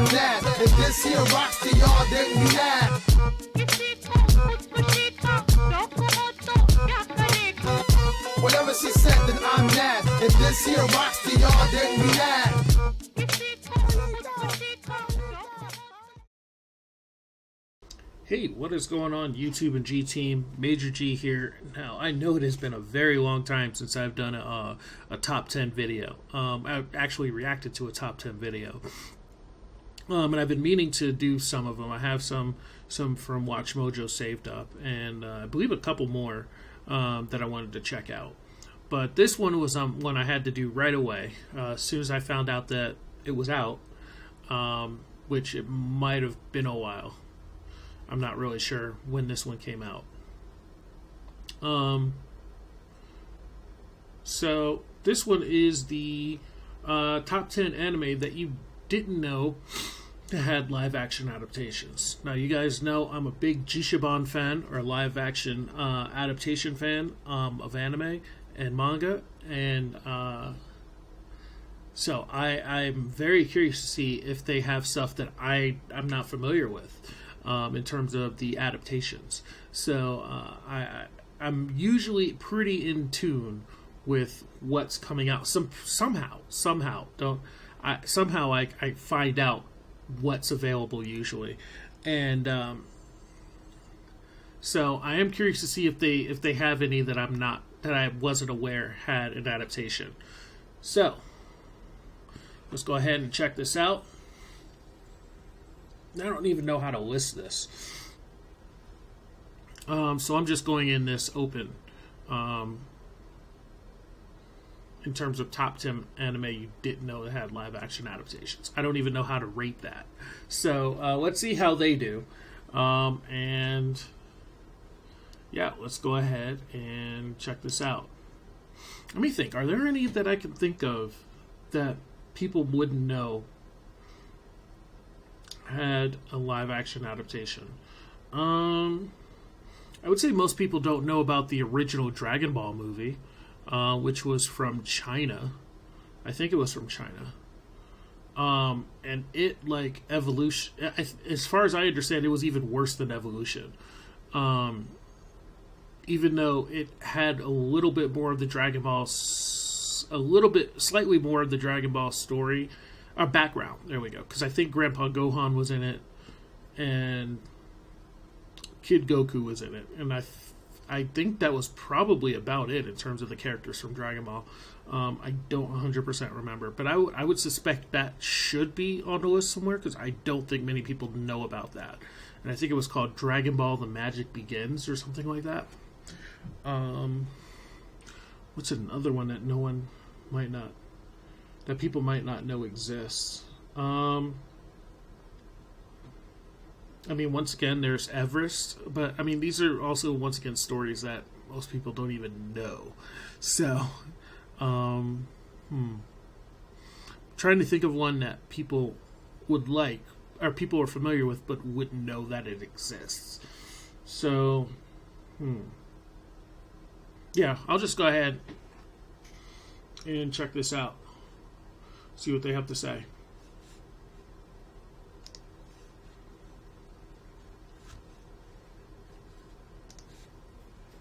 that. If this here rocks to y'all, then you mad. Whatever she said, then I'm mad. If this here rocks to y'all, then we mad. Hey, what is going on, YouTube and G Team? Major G here. Now, I know it has been a very long time since I've done a top 10 video. I've actually reacted to a top 10 video. And I've been meaning to do some of them. I have some from Watch Mojo saved up, and I believe a couple more that I wanted to check out. But this one was one I had to do right away, as soon as I found out that it was out, which it might have been a while. I'm not really sure when this one came out. So this one is the top 10 anime that you didn't know had live action adaptations. Now, you guys know I'm a big Jishiban fan, or live action adaptation fan of anime and manga, and so I'm very curious to see if they have stuff that I'm not familiar with. In terms of the adaptations. So I'm usually pretty in tune with what's coming out. Somehow I find out what's available usually. And so I am curious to see if they have any that I wasn't aware had an adaptation. So let's go ahead and check this out. I don't even know how to list this. So I'm just going in this open. In terms of top 10 anime you didn't know that had live action adaptations. I don't even know how to rate that. So let's see how they do. And yeah, let's go ahead and check this out. Let me think. Are there any that I can think of that people wouldn't know had a live action adaptation? I would say most people don't know about the original Dragon Ball movie, which was from China. I think it was from China. And it, like Evolution, as far as I understand, it was even worse than Evolution. Even though it had a little bit more of the Dragon Ball, slightly more of the Dragon Ball story. Background, there we go, because I think Grandpa Gohan was in it, and Kid Goku was in it, and I think that was probably about it in terms of the characters from Dragon Ball. I don't 100% remember, but I would suspect that should be on the list somewhere, because I don't think many people know about that. And I think it was called Dragon Ball The Magic Begins, or something like that. What's another one that that people might not know exists? I mean, once again, there's Everest, but I mean, these are also, once again, stories that most people don't even know. So, trying to think of one that people would like, or people are familiar with, but wouldn't know that it exists. So, yeah, I'll just go ahead and check this out. See what they have to say.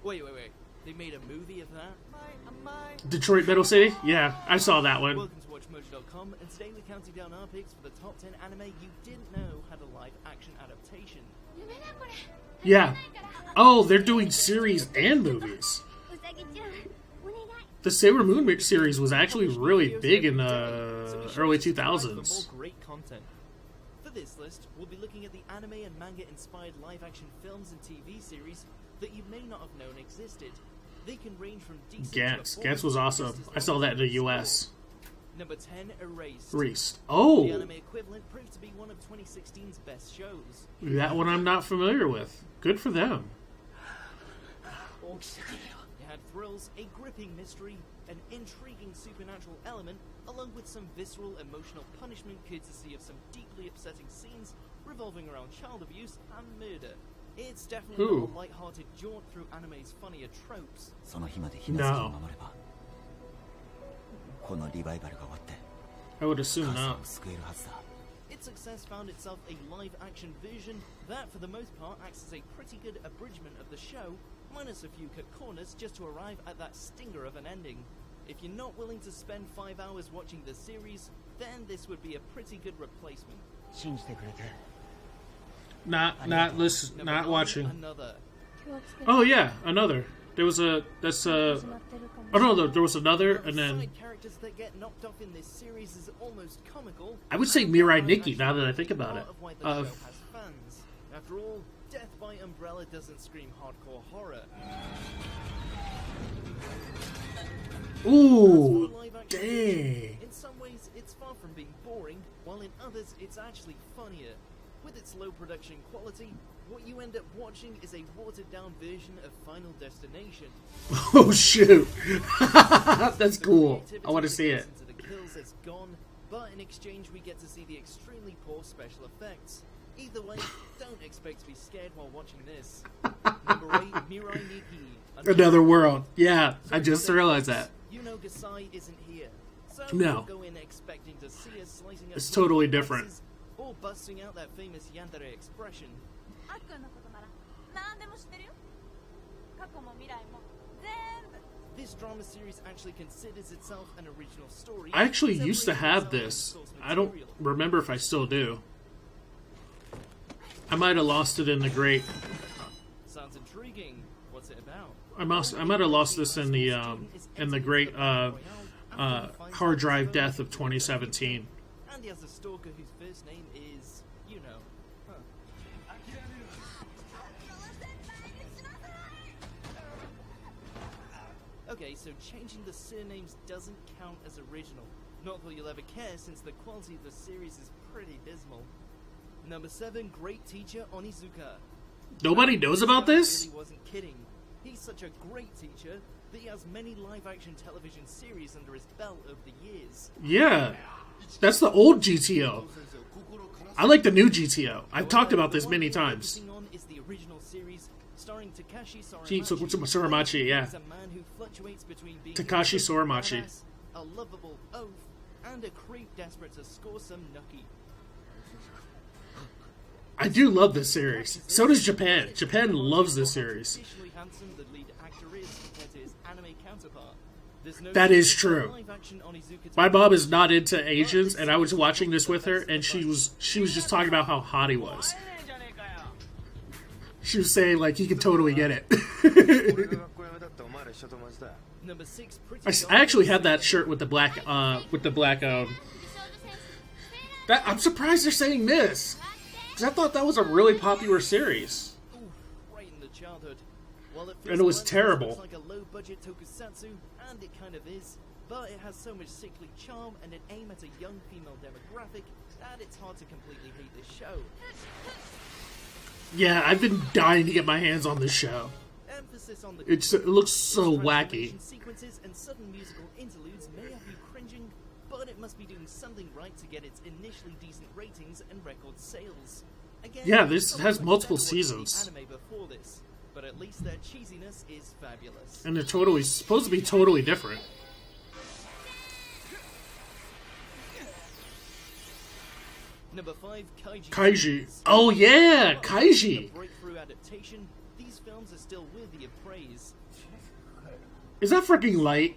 Wait. They made a movie of that? Detroit Metal City? Yeah, I saw that one. Welcome to WatchMojo.com, and today we're counting down our picks for the top 10 anime you didn't know had a live action adaptation. Yeah. Oh, they're doing series and movies. The Sailor Moon series was actually really big in the early 2000s. For more great content. For this list, we'll be looking at the anime and manga-inspired live-action films and TV series that you may not have known existed. They can range from decent Gantz was awesome. I saw that in the US. Number 10, Erased. Erased. Oh! The anime equivalent proved to be one of 2016's best shows. That one I'm not familiar with. Good for them. It had thrills, a gripping mystery, an intriguing supernatural element, along with some visceral, emotional punishment courtesy of some deeply upsetting scenes revolving around child abuse and murder. It's definitely not a light-hearted jaunt through anime's funnier tropes. No. I would assume not. its success found itself a live-action version that, for the most part, acts as a pretty good abridgment of the show, minus a few cut corners just to arrive at that stinger of an ending. If you're not willing to spend 5 hours watching the series, then this would be a pretty good replacement. Not Number watching. Another. Oh yeah, another. There was a oh no, there was another, and then Side characters that get knocked off in this series is almost comical. I would say Mirai Nikki. Now that I think about it, Part of why the show has fans. After all, Death by Umbrella doesn't scream hardcore horror. ooh, As for live action, dang. in some ways, it's far from being boring, while in others, it's actually funnier. With its low production quality, what you end up watching is a watered-down version of Final Destination. Oh shoot, that's The cool. creativity I want to that see goes it. into the kills is gone, but in exchange, we get to see the extremely poor special effects. Either way, don't expect to be scared while watching this. Number 8, Mirai Nikki. Another world. Yeah, I just realized that. You know Gasai isn't here. So No. don't go in expecting to see us slicing up It's totally people's different. faces or busting out that famous yandere expression. あっくんのことなら何でも知ってるよ。過去も未来も全部。 This drama series actually considers itself an original story. I actually used to separating have itself from this. source I don't material. remember if I still do. I might have lost it in the great. Sounds intriguing. What's it about? I might have lost this in the great hard drive death of 2017. And he has a stalker whose first name is, you know, Okay, so changing the surnames doesn't count as original. Not that you'll ever care, since the quality of the series is pretty dismal. Number 7, Great Teacher Onizuka. Nobody knows about this? Really wasn't kidding. He's such a great teacher that he has many live-action television series under his belt over the years. Yeah, that's the old GTO. I like the new GTO. I've talked about this many times. Focusing on is the original series starring Takashi Soramachi, yeah. He's a man who fluctuates between being Takashi a Soramachi. badass, a lovable oaf, and a creep desperate to score some nucky. I do love this series. So does Japan. Japan loves this series. Additionally handsome the lead actor is compared to his anime counterpart. There's no That is true. live-action Onizuka My mom is not into Asians, and I was watching this with her, and she was just talking about how hot he was. She was saying like he could totally get it. Number 6, I actually had that shirt with the black That I'm surprised they're saying this, because I thought that was a really popular series. Ooh, right in the childhood. Well, at And first it was glance, terrible. It looks like a low-budget tokusatsu, and it kind of is, but it has so much sickly charm and an aim at a young female demographic that it's hard to completely hate this show. Yeah, I've been dying to get my hands on this show. Emphasis on the It looks so wacky. transformation sequences and sudden musical interludes may have you cringing, but it must be doing something right to get its initially decent ratings and record sales. Again, Yeah, this some has might multiple never watched the seasons. Anime before this, but at least their cheesiness is fabulous. And they're totally supposed to be totally different. Number 5, Kaiji. Kaiji. Oh yeah, A Kaiji. breakthrough adaptation, these films are still worthy of praise. Is that freaking Light?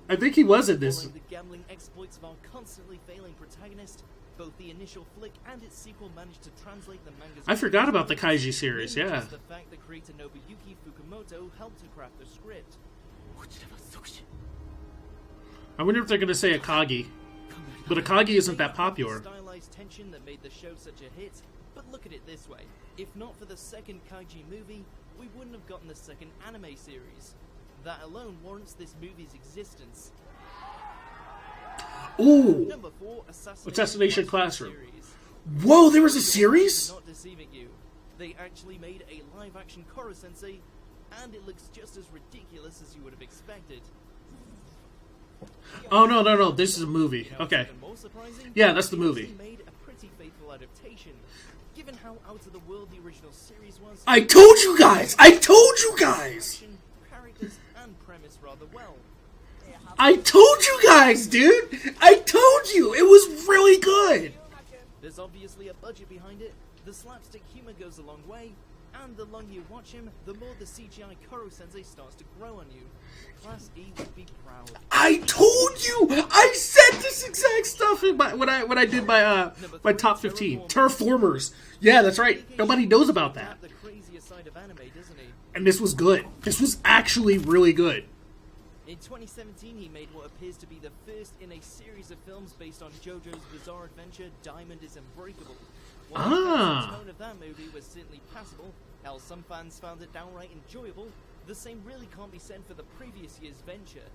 I think he was in this. Following the gambling exploits of our constantly failing protagonist, both the initial flick and its sequel managed to translate the manga's... I forgot about the Kaiji series, mainly yeah. just the fact that creator Nobuyuki Fukumoto helped to craft the script. I wonder if they're going to say Akagi. But Akagi isn't that popular. Stylized tension that made the show such a hit, but look at it this way. If not for the second Kaiji movie, we wouldn't have gotten the second anime series. That alone warrants this movie's existence. Ooh! Number 4, Assassination Classroom. series. Whoa, there was a series? Not deceiving you. They actually made a live-action Koro Sensei, and it looks just as ridiculous as you would have expected. Oh, no, this is a movie. You know, Okay. even more surprising, Yeah, that's the they movie. actually made a pretty faithful adaptation. Given how out of the world the original series was, I told you guys! I told you guys! action, characters, and premise rather well. I told you guys, dude! I told you! It was really good! There's obviously a budget behind it, the slapstick humor goes a long way, and the longer you watch him, the more the CGI Koro-sensei starts to grow on you. Class E would be proud. I told you! I said this exact stuff in when I did my top 15. Terraformers. Yeah, that's right. Nobody knows about that. The crazier side of anime, doesn't he? And this was good. This was actually really good. In 2017, he made what appears to be the first in a series of films based on JoJo's bizarre adventure, Diamond is Unbreakable. While the tone of that movie was certainly passable, hell, some fans found it downright enjoyable, the same really can't be said for the previous year's venture.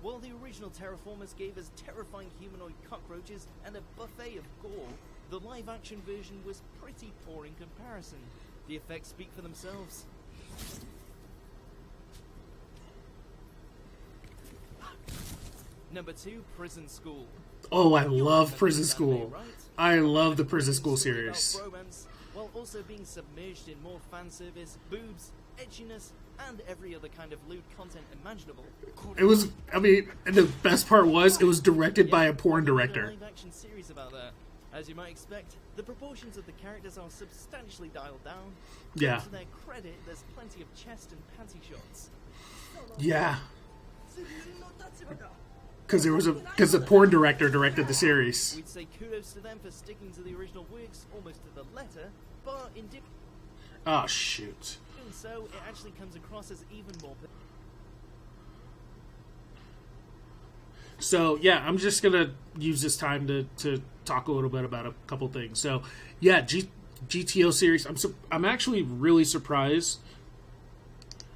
While the original Terraformers gave us terrifying humanoid cockroaches and a buffet of gore, the live-action version was pretty poor in comparison. The effects speak for themselves. Number 2, Prison School. Oh, I love Prison School. I love the Prison School series. Bromance, while also being submerged in more fan service, boobs, edginess, and every other kind of lewd content imaginable. It was, I mean, and the best part was, it was directed by a porn director. A live-action series about that. As you might expect, the proportions of the characters are substantially dialed down. Yeah. To their credit, there's plenty of chest and panty shots. Yeah. Because the porn director directed the series. We'd say kudos to them for sticking to the original works almost to the letter, but in Oh, shoot. doing so, it actually comes across as even more. So, yeah, I'm just going to use this time to talk a little bit about a couple things. So, yeah, GTO series, I'm actually really surprised.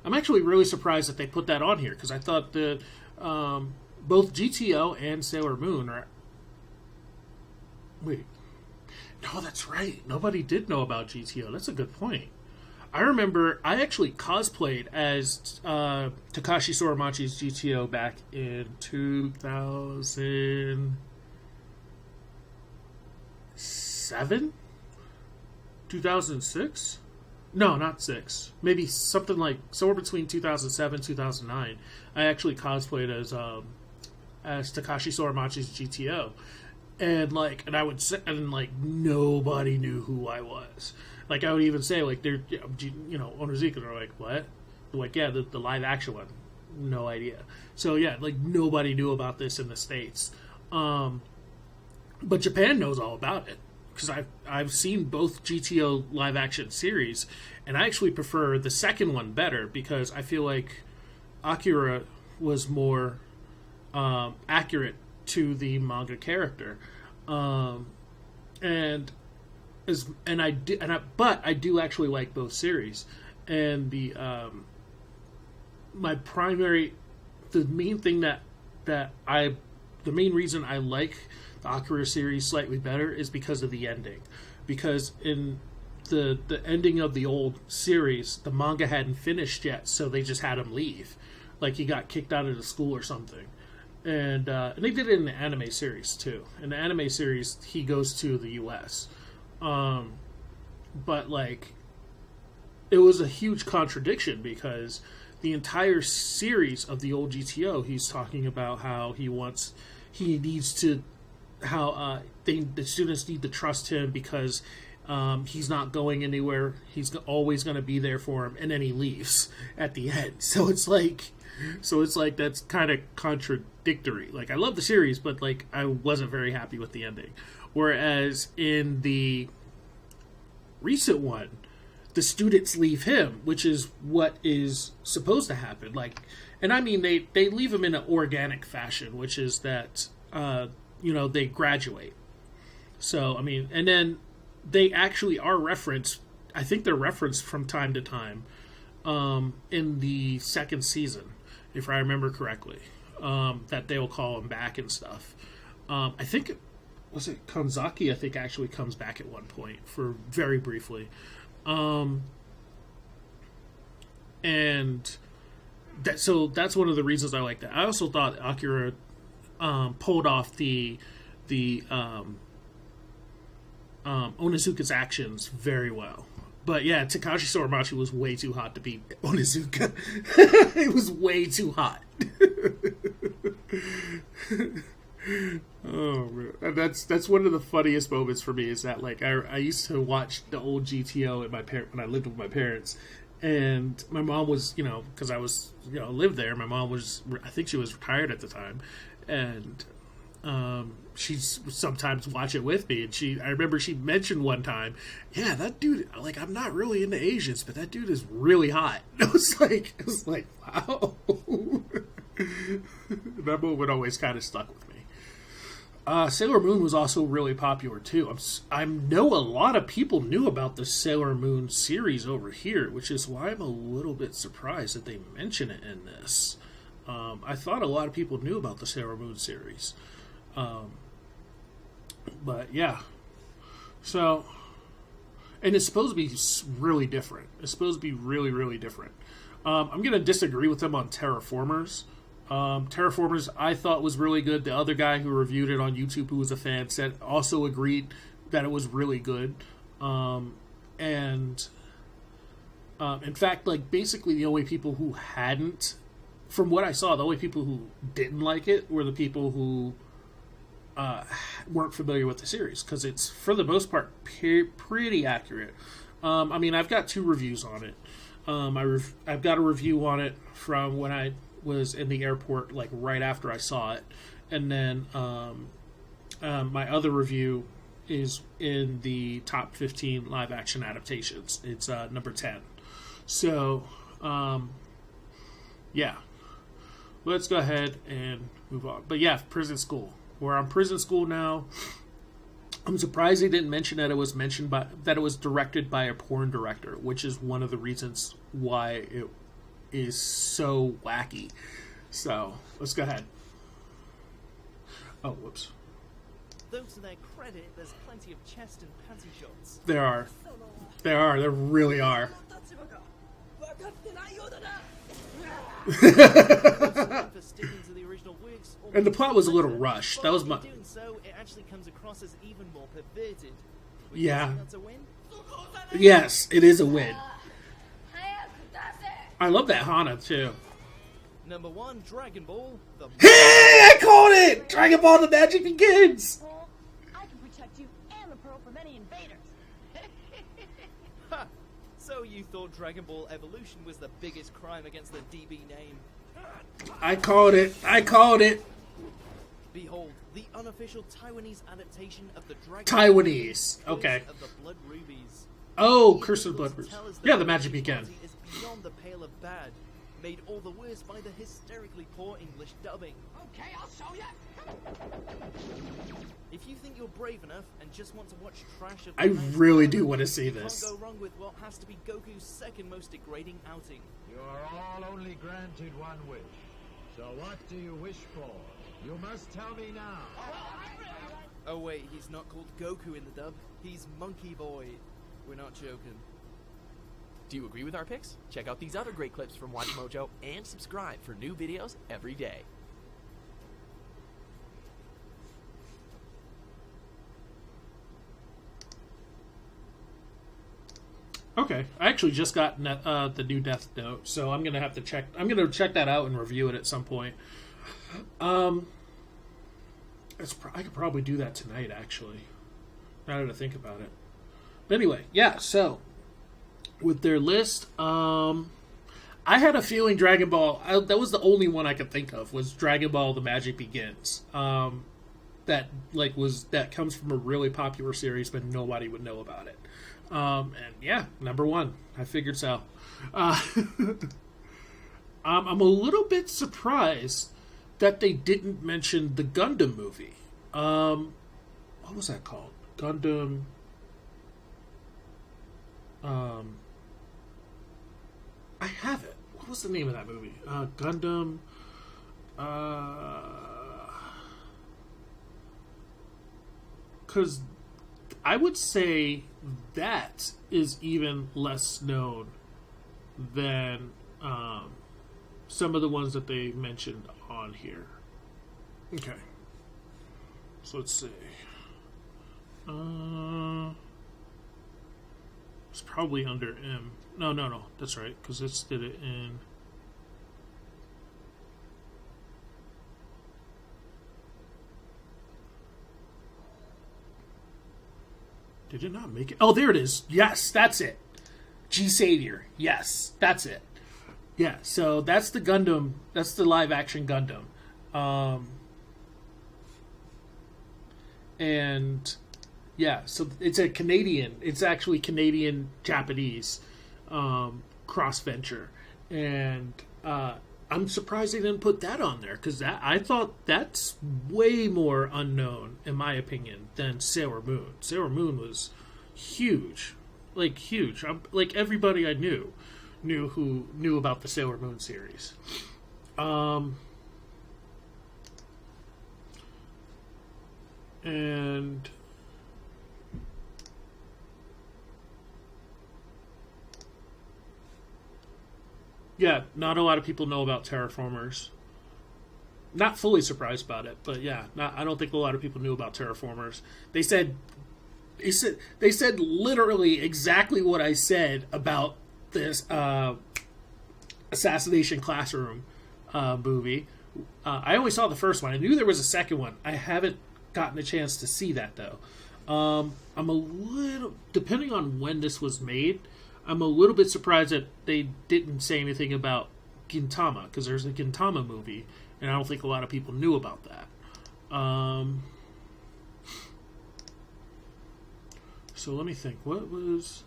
I'm actually really surprised that they put that on here, because I thought that both GTO and Sailor Moon are... Wait. No, that's right. Nobody did know about GTO. That's a good point. I remember I actually cosplayed as Takashi Sorimachi's GTO back in 2007? 2006? No, not 6. Maybe something like somewhere between 2007 2009. I actually cosplayed as Takashi Sorimachi's GTO. And I would say, and nobody knew who I was. Like, I would even say, they're, Onozuka, they're like, what? They're like, yeah, the live action one. No idea. So, yeah, nobody knew about this in the States. But Japan knows all about it. Because I've seen both GTO live action series, and I actually prefer the second one better, because I feel like Akira was more accurate to the manga character. But I do actually like both series, and the main reason I like the Akira series slightly better is because of the ending. Because in the ending of the old series, the manga hadn't finished yet, so they just had him leave, like he got kicked out of the school or something. And they did it in the anime series too. In the anime series, he goes to the U.S. But it was a huge contradiction, because the entire series of the old GTO, he's talking about how the students need to trust him, because he's not going anywhere. He's always going to be there for him, and then he leaves at the end. So it's like that's kind of contradictory. I love the series, but I wasn't very happy with the ending. Whereas in the recent one, the students leave him, which is what is supposed to happen. And I mean, they leave him in an organic fashion, which is that they graduate. So I mean, and then they actually are referenced. I think they're referenced from time to time in the second season, if I remember correctly, that they will call him back and stuff. I think was it Kanzaki? I think actually comes back at one point for very briefly, and that's one of the reasons I like that. I also thought Akira pulled off the Onizuka's actions very well. But yeah, Takashi Sorimachi was way too hot to be Onizuka. It was way too hot. Oh man, and that's one of the funniest moments for me is that like I used to watch the old GTO at when I lived with my parents, and my mom was because I was lived there. My mom was I think she was retired at the time, and she'd sometimes watch it with me, and I remember she mentioned one time, yeah, that dude, like, I'm not really into Asians, but that dude is really hot. It was like wow. That moment always kind of stuck with me. Sailor Moon was also really popular too. I know a lot of people knew about the Sailor Moon series over here, which is why I'm a little bit surprised that they mention it in this. I thought a lot of people knew about the Sailor Moon series. But yeah. So, and it's supposed to be really different. It's supposed to be really, really different. I'm going to disagree with them on Terraformers. Terraformers I thought was really good. The other guy who reviewed it on YouTube who was a fan also agreed that it was really good. In fact, like, basically the only people who hadn't, from what I saw, the only people who didn't like it were the people who weren't familiar with the series, because it's, for the most part, pretty accurate. I mean, I've got 2 reviews on it. I've got a review on it from when I was in the airport, like, right after I saw it. And then my other review is in the top 15 live-action adaptations. It's number 10. So, yeah. Let's go ahead and move on. But yeah, Prison School. We're on Prison School now. I'm surprised they didn't mention that it was directed by a porn director, which is one of the reasons why it is so wacky. So, let's go ahead. Oh, whoops. Though to their credit, there's plenty of chest and panty shots. There are. There really are. And the plot was a little rushed. That was my. Doing so, it actually comes across as even more perverted. Yeah. That's a win? Yes, it is a win. I love that Hana too. Number 1, Dragon Ball. Hey, I called it! Dragon Ball: The Magic Begins. I can protect you and the pearl from any invaders. Ha! So you thought Dragon Ball Evolution was the biggest crime against the DB name? I called it. Behold, the unofficial Taiwanese adaptation of the Dragon Taiwanese. Ball Okay. Of the Blood Rubies. Oh, Curse of the Blood Rubies. Yeah, the Magic Begins. Is beyond the pale of bad, made all the worse by the hysterically poor English dubbing. Okay, I'll show you. If you think you're brave enough and just want to watch trash of I the nice really drama, do want to see you this. can't go wrong with what has to be Goku's second most degrading outing. You are all only granted one wish. So what do you wish for? You must tell me now. Oh wait, he's not called Goku in the dub. He's Monkey Boy. We're not joking. Do you agree with our picks? Check out these other great clips from Watch Mojo and subscribe for new videos every day. Okay, I actually just got the new Death Note, so I'm gonna have to check. I'm gonna check that out and review it at some point. I could probably do that tonight, actually. Now that I think about it. But anyway, yeah. So with their list, I had a feeling Dragon Ball. That was the only one I could think of was Dragon Ball: The Magic Begins. That comes from a really popular series, but nobody would know about it. And yeah, number 1. I figured so. I'm a little bit surprised that they didn't mention the Gundam movie. What was that called? Gundam. I have it. What was the name of that movie? Gundam. Because I would say that is even less known than some of the ones that they mentioned on here. Okay. So let's see. It's probably under M. No. That's right, because this did it in... Did it not make it? Oh, there it is. Yes, that's it. G Savior. Yes, that's it. Yeah, so that's the Gundam. That's the live action Gundam. And yeah, so it's a Canadian. It's actually Canadian Japanese cross venture, and I'm surprised they didn't put that on there because I thought that's way more unknown, in my opinion, than Sailor Moon. Sailor Moon was huge, like huge. Like everybody I knew who knew about the Sailor Moon series. And yeah, not a lot of people know about Terraformers. Not fully surprised about it, but yeah, I don't think a lot of people knew about Terraformers. They said literally exactly what I said about this Assassination Classroom movie. I only saw the first one. I knew there was a second one. I haven't gotten a chance to see that though. I'm a little, depending on when this was made, I'm a little bit surprised that they didn't say anything about Gintama, because there's a Gintama movie, and I don't think a lot of people knew about that. So let me think. What was...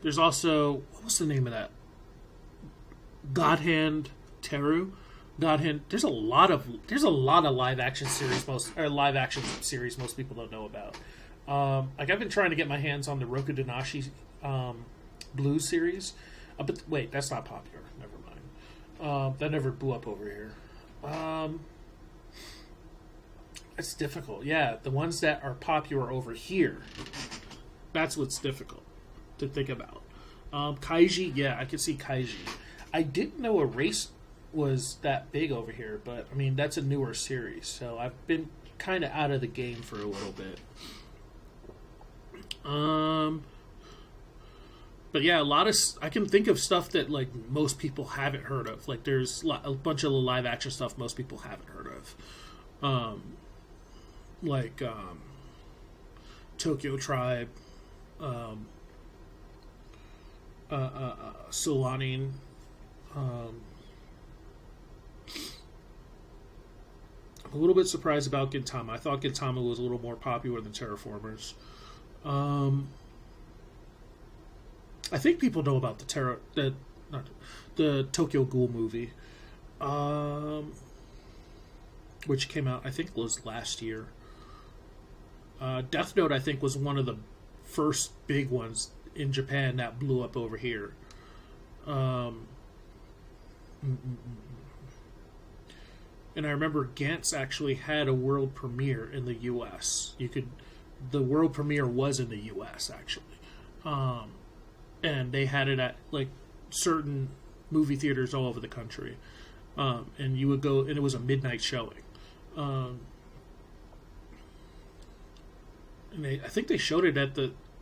There's also... What was the name of that? God Hand Teru? God Hand... There's a lot of live action series most people don't know about. Like I've been trying to get my hands on the Rokudenashi Blue series. But wait, that's not popular. Never mind. That never blew up over here. It's difficult. Yeah, the ones that are popular over here, that's what's difficult to think about. Kaiji, yeah, I can see Kaiji. I didn't know Erase was that big over here, but I mean that's a newer series, so I've been kind of out of the game for a little bit. But yeah, I can think of stuff that like most people haven't heard of. Like there's a bunch of live action stuff most people haven't heard of. Like Tokyo Tribe, Solanin. I'm a little bit surprised about Gintama. I thought Gintama was a little more popular than Terraformers. I think people know about the Tokyo Ghoul movie, which came out, I think, was last year. Death Note, I think, was one of the first big ones in Japan that blew up over here. And I remember Gantz actually had a world premiere in the U.S. The world premiere was in the U.S. actually, and they had it at like certain movie theaters all over the country, and you would go, and it was a midnight showing. And I think they showed it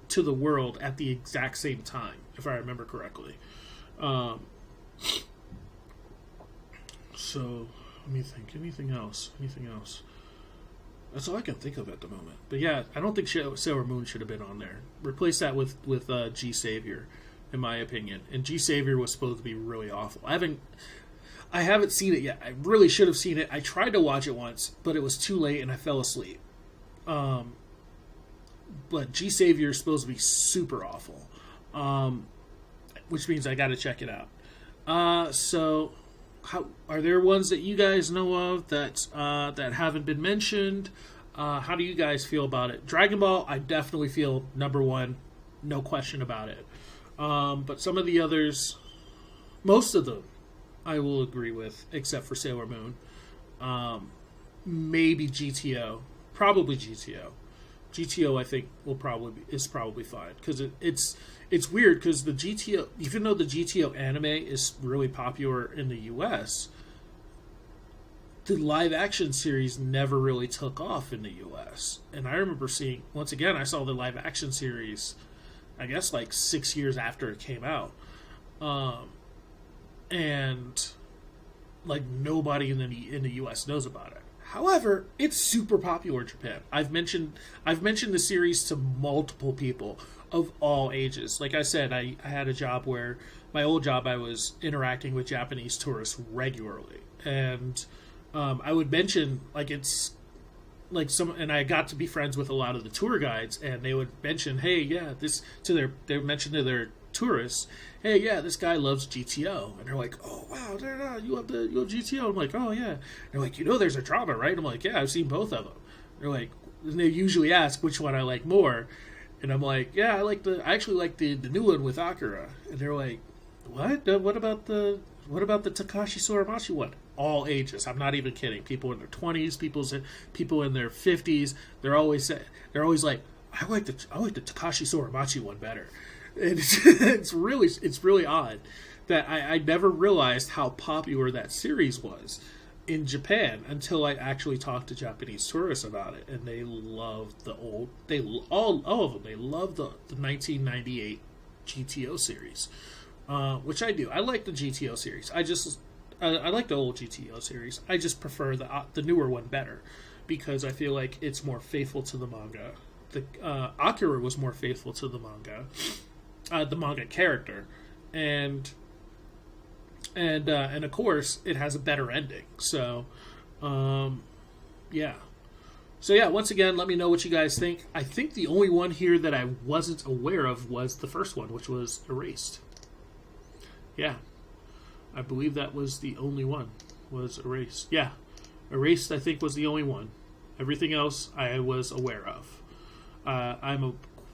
to the world at the exact same time, if I remember correctly. So let me think. Anything else? That's all I can think of at the moment. But yeah, I don't think Sailor Moon should have been on there. Replace that with G Savior, in my opinion. And G Savior was supposed to be really awful. I haven't seen it yet. I really should have seen it. I tried to watch it once, but it was too late and I fell asleep. But G Savior is supposed to be super awful, which means I got to check it out. So, are there ones that you guys know of that haven't been mentioned? How do you guys feel about it? Dragon Ball, I definitely feel number one, no question about it. But some of the others, most of them, I will agree with, except for Sailor Moon. Maybe GTO, probably GTO. GTO, I think, is probably fine because it's weird because the GTO, even though the GTO anime is really popular in the US, the live action series never really took off in the US. And I remember seeing, once again, I saw the live action series, I guess like 6 years after it came out, and like nobody in the US knows about it. However, it's super popular in Japan. I've mentioned the series to multiple people of all ages. Like I said, I had a job where, my old job, I was interacting with Japanese tourists regularly, and I would mention, like, it's like and I got to be friends with a lot of the tour guides, and they would mention, hey, yeah, they would mention to their tourists, hey, yeah, this guy loves GTO, and they're like, oh wow, you love GTO. I'm like, oh yeah. They're like, there's a drama, right? I'm like, yeah, I've seen both of them. They're like, and they usually ask which one I like more, and I'm like, yeah, I actually like the new one with Akira. And they're like, what? What about the Takashi Soramachi one? All ages. I'm not even kidding. People in their 20s, people in their 50s. They're always like, I like the Takashi Soramachi one better. And it's really odd that I never realized how popular that series was in Japan until I actually talked to Japanese tourists about it, and they love all of them. They love the 1998 GTO series, which I do. I like the GTO series. I like the old GTO series. I just prefer the newer one better because I feel like it's more faithful to the manga. The Akira was more faithful to the manga character, and of course it has a better ending. So, yeah. So yeah, once again, let me know what you guys think. I think the only one here that I wasn't aware of was the first one, which was Erased. Yeah. I believe that was the only one, was Erased. Yeah, Erased, I think, was the only one. Everything else I was aware of.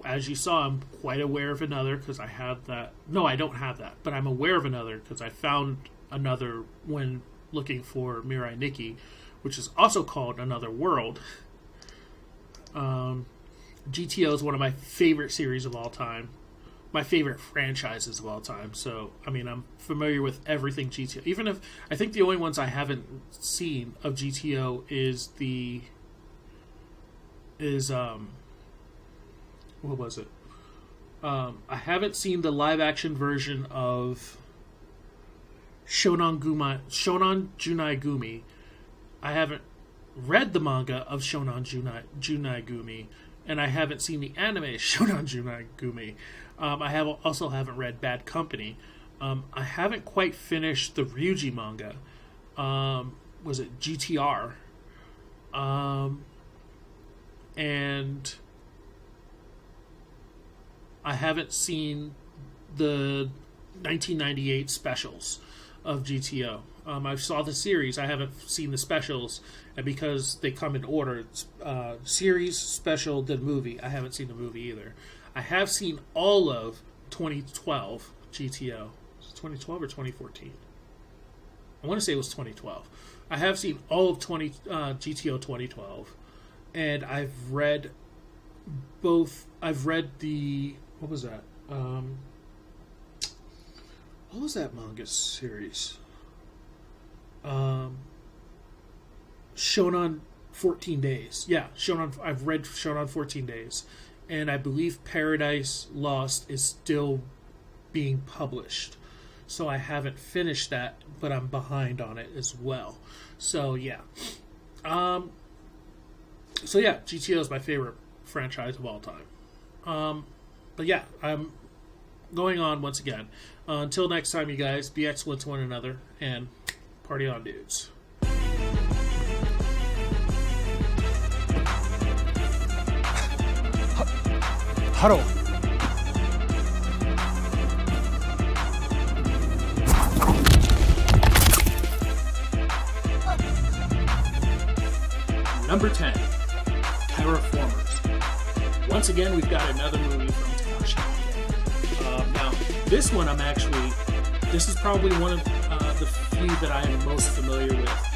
As you saw, I'm quite aware of another because I have that. No, I don't have that, but I'm aware of another because I found another when looking for Mirai Nikki, which is also called Another World. GTO is one of my favorite series of all time. My favorite franchises of all time. So, I mean, I'm familiar with everything GTO. Even if, I think the only ones I haven't seen of GTO what was it? I haven't seen the live action version of Shonan Junai Gumi. I haven't read the manga of Shonan Junai Gumi, and I haven't seen the anime Shonan Junai Gumi. I also haven't read Bad Company. I haven't quite finished the Ryuji manga. Was it GTR? And I haven't seen the 1998 specials of GTO. I saw the series. I haven't seen the specials, and because they come in order, series, special, then movie. I haven't seen the movie either. I have seen all of 2012 GTO. Was it 2012 or 2014? I want to say it was 2012. I have seen all of GTO 2012, and I've read both. I've read the, what was that? What was that manga series? Shonan 14 Days. Yeah, I've read Shonan 14 Days. And I believe Paradise Lost is still being published. So I haven't finished that, but I'm behind on it as well. So yeah. GTO is my favorite franchise of all time. But yeah, I'm going on once again. Until next time, you guys, be excellent to one another, and party on, dudes. Hello. Number 10, Terraformers. Once again, we've got another movie from Takashi. Now, this one this is probably one of the few that I am most familiar with